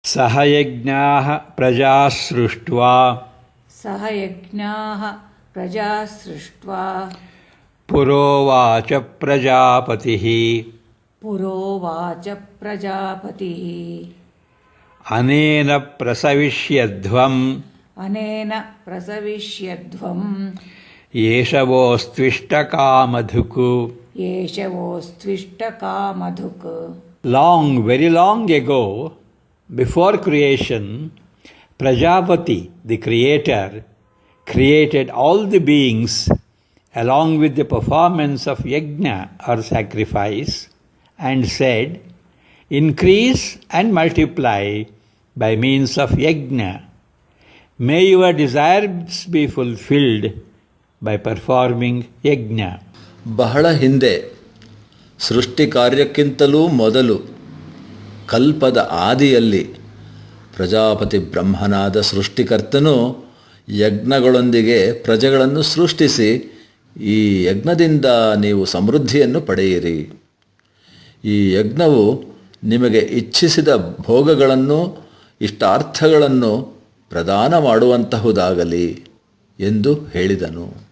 ಸಹ ಯಜ್ಞಾಃ ಪ್ರಜಾ ಸೃಷ್ಟ್ವಾ ಸಹ ಯಜ್ಞಾಃ ಪ್ರಜಾ ಸೃಷ್ಟ್ವಾ ಪುರೋವಾಚ ಪ್ರಜಾಪತಿಃ ಪುರೋವಾಚ ಪ್ರಜಾಪತಿಃ ಅನೇನ ಪ್ರಸವಿಷ್ಯಧ್ವಂ ಅನೇನ ಪ್ರಸವಿಷ್ಯಧ್ವಂ ಯೇಷವೋಸ್ತ್ವಿಷ್ಟಕಾಮಧುಕ್. ಯೇಷವೋಸ್ತ್ವಿಷ್ಟಕಾಮಧುಕ್. Long, very long ago, before creation, Prajapati, the creator, created all the beings along with the performance of yajna or sacrifice and said, "Increase and multiply by means of yajna. May your desires be fulfilled by performing yajna." ಬಹಳ ಹಿಂದೆ ಸೃಷ್ಟಿ ಕಾರ್ಯಕ್ಕಿಂತಲೂ ಮೊದಲು ಕಲ್ಪದ ಆದಿಯಲ್ಲಿ ಪ್ರಜಾಪತಿ ಬ್ರಹ್ಮನಾದ ಸೃಷ್ಟಿಕರ್ತನು ಯಜ್ಞಗಳೊಂದಿಗೆ ಪ್ರಜೆಗಳನ್ನು ಸೃಷ್ಟಿಸಿ ಈ ಯಜ್ಞದಿಂದ ನೀವು ಸಮೃದ್ಧಿಯನ್ನು ಪಡೆಯಿರಿ. ಈ ಯಜ್ಞವು ನಿಮಗೆ ಇಚ್ಛಿಸಿದ ಭೋಗಗಳನ್ನು ಇಷ್ಟಾರ್ಥಗಳನ್ನು ಪ್ರದಾನ ಮಾಡುವಂತಹುದಾಗಲಿ ಎಂದು ಹೇಳಿದನು.